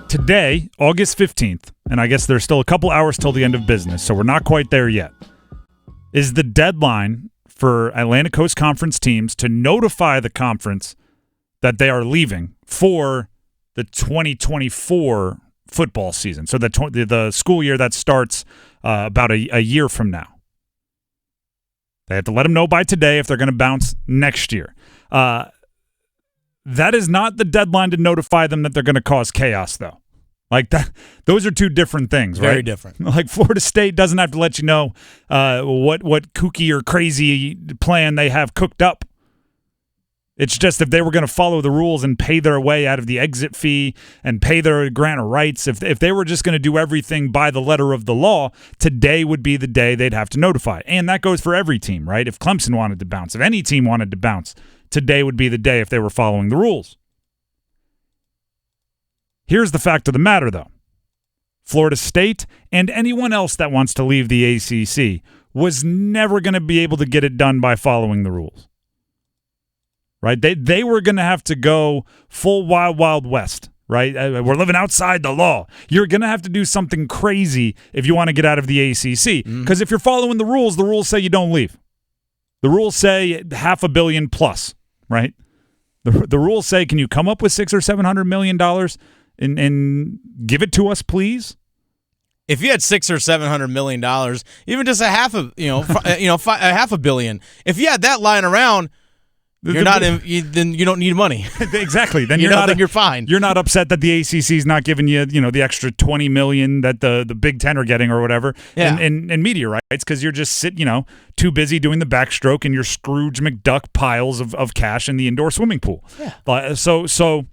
Today, August 15th, and I guess there's still a couple hours till the end of business, so we're not quite there yet, is the deadline for Atlantic Coast Conference teams to notify the conference that they are leaving for the 2024 football season. So the school year that starts about a year from now. They have to let them know by today if they're going to bounce next year. That is not the deadline to notify them that they're going to cause chaos, though. Like that, those are two different things, right? Very different. Like Florida State doesn't have to let you know what kooky or crazy plan they have cooked up. It's just if they were going to follow the rules and pay their way out of the exit fee and pay their grant of rights, if they were just going to do everything by the letter of the law, today would be the day they'd have to notify. And that goes for every team, right? If Clemson wanted to bounce, if any team wanted to bounce, today would be the day if they were following the rules. Here's the fact of the matter, though. Florida State and anyone else that wants to leave the ACC was never going to be able to get it done by following the rules. Right? They were going to have to go full Wild Wild West, right? We're living outside the law. You're going to have to do something crazy if you want to get out of the ACC. Because if you're following the rules say you don't leave. The rules say $500 million plus, right? The rules say, can you come up with $600 or $700 million and give it to us, please? If you had $600 or $700 million, even just a $500 million, if you had that lying around, then you don't need money. Exactly. Then you're fine. You're not upset that the ACC is not giving you, the extra $20 million that the Big Ten are getting or whatever, and media rights, because you're just too busy doing the backstroke in your Scrooge McDuck piles of cash in the indoor swimming pool. Yeah. So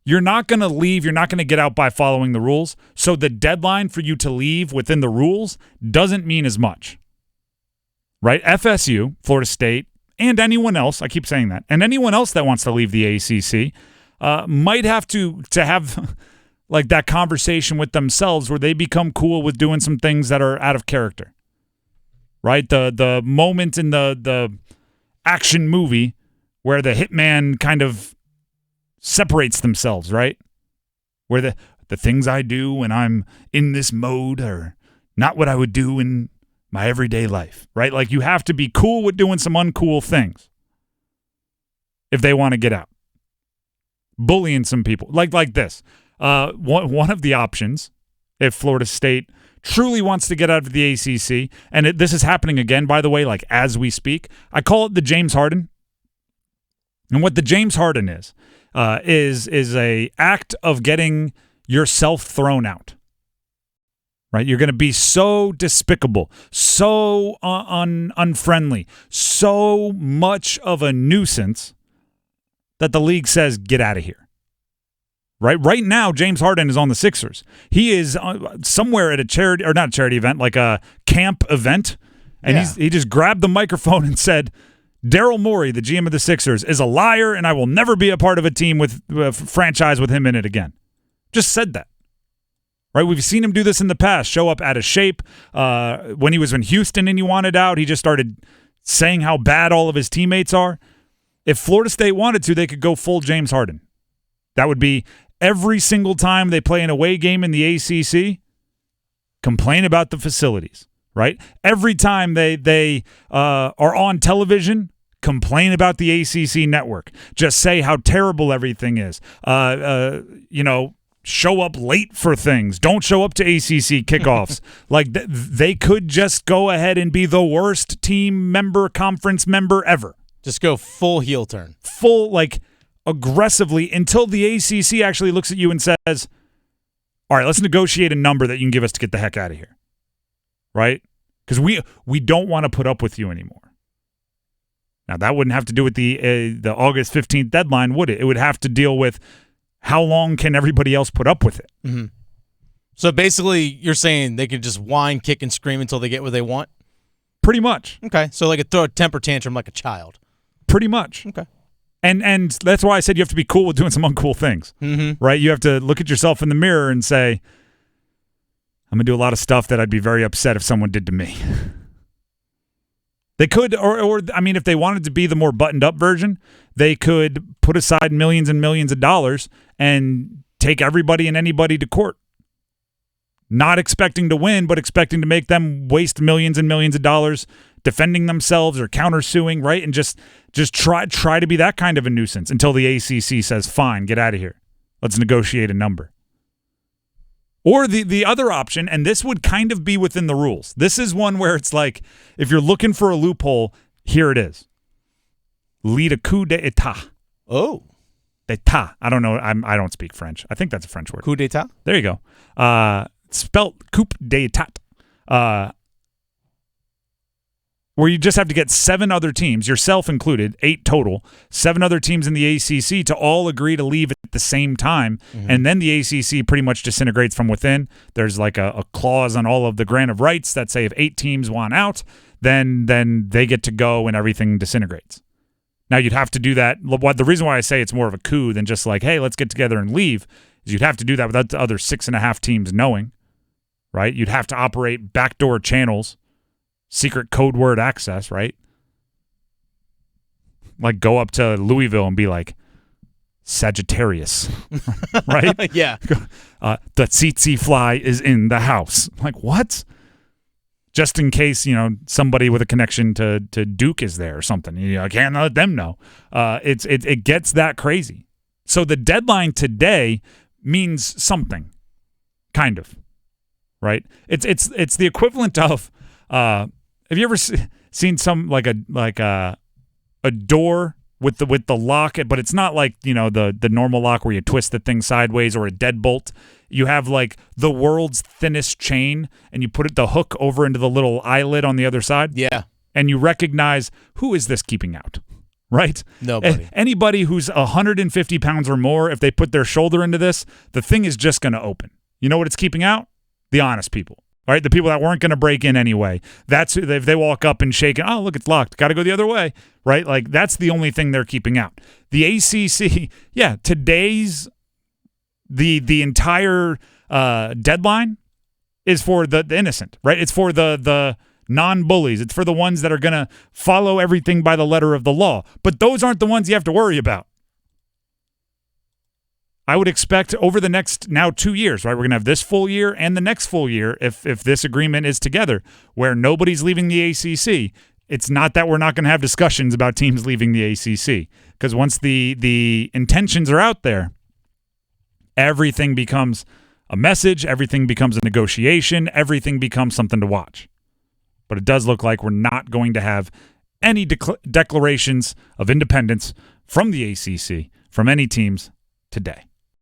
you're not going to leave. You're not going to get out by following the rules. So the deadline for you to leave within the rules doesn't mean as much, right? FSU, Florida State, and anyone else, I keep saying that, and anyone else that wants to leave the ACC might have to have like that conversation with themselves where they become cool with doing some things that are out of character, right? The moment in the action movie where the hitman kind of separates themselves, right? Where the things I do when I'm in this mode are not what I would do in my everyday life, right? Like you have to be cool with doing some uncool things if they want to get out. Bullying some people, like this. One of the options, if Florida State truly wants to get out of the ACC, and this is happening again, by the way, like as we speak, I call it the James Harden. And what the James Harden is a act of getting yourself thrown out. Right? You're going to be so despicable, so unfriendly, so much of a nuisance that the league says, get out of here. Right now, James Harden is on the Sixers. He is somewhere at a charity, or not a charity event, like a camp event, and he just grabbed the microphone and said, Daryl Morey, the GM of the Sixers, is a liar, and I will never be a part of a team with a franchise with him in it again. Just said that. Right, we've seen him do this in the past, show up out of shape. When he was in Houston and he wanted out, he just started saying how bad all of his teammates are. If Florida State wanted to, they could go full James Harden. That would be every single time they play an away game in the ACC, complain about the facilities, right? Every time they are on television, complain about the ACC network. Just say how terrible everything is. Show up late for things. Don't show up to ACC kickoffs. Like they could just go ahead and be the worst conference member ever. Just go full heel turn. Full, aggressively until the ACC actually looks at you and says, all right, let's negotiate a number that you can give us to get the heck out of here. Right? Because we don't want to put up with you anymore. Now, that wouldn't have to do with the August 15th deadline, would it? It would have to deal with how long can everybody else put up with it? Mm-hmm. So basically, you're saying they can just whine, kick, and scream until they get what they want? Pretty much. Okay. So throw a temper tantrum like a child. Pretty much. Okay. And that's why I said you have to be cool with doing some uncool things. Mm-hmm. Right? You have to look at yourself in the mirror and say, I'm going to do a lot of stuff that I'd be very upset if someone did to me. They could, or if they wanted to be the more buttoned up version, they could put aside millions and millions of dollars and take everybody and anybody to court. Not expecting to win, but expecting to make them waste millions and millions of dollars defending themselves or countersuing, right? And just try to be that kind of a nuisance until the ACC says, fine, get out of here. Let's negotiate a number. Or the other option, and this would kind of be within the rules. This is one where it's like, if you're looking for a loophole, here it is. Lead a coup d'etat. Oh. D'etat. I don't know. I don't speak French. I think that's a French word. Coup d'etat? There you go. Spelt coup d'etat. Where you just have to get 7 other teams, yourself included, 8 total, 7 other teams in the ACC to all agree to leave at the same time, and then the ACC pretty much disintegrates from within. There's like a clause on all of the grant of rights that say if 8 teams want out, then they get to go and everything disintegrates. Now, you'd have to do that. The reason why I say it's more of a coup than just like, hey, let's get together and leave, is you'd have to do that without the other 6.5 teams knowing, right? You'd have to operate backdoor channels, secret code word access, right? Like go up to Louisville and be like, Sagittarius, right? Yeah. The tsetse fly is in the house. Like, what? Just in case, somebody with a connection to Duke is there or something. I can't let them know. It gets that crazy. So the deadline today means something, kind of, right? It's the equivalent of. Have you ever seen some like a door with the lock, but it's not like the normal lock where you twist the thing sideways or a deadbolt. You have like the world's thinnest chain, and you put the hook over into the little eyelid on the other side. Yeah, and you recognize, who is this keeping out, right? Nobody. Anybody who's 150 pounds or more, if they put their shoulder into this, the thing is just going to open. You know what it's keeping out? The honest people. All right, the people that weren't going to break in anyway. That's who, if they walk up and shake it, oh, look, it's locked. Got to go the other way, right? Like, that's the only thing they're keeping out. The ACC, yeah, today's, the entire deadline is for the innocent, right? It's for the non-bullies. It's for the ones that are going to follow everything by the letter of the law. But those aren't the ones you have to worry about. I would expect over the next now 2 years, right? We're going to have this full year and the next full year if this agreement is together where nobody's leaving the ACC. It's not that we're not going to have discussions about teams leaving the ACC, because once the intentions are out there, everything becomes a message, everything becomes a negotiation, everything becomes something to watch. But it does look like we're not going to have any declarations of independence from the ACC, from any teams today.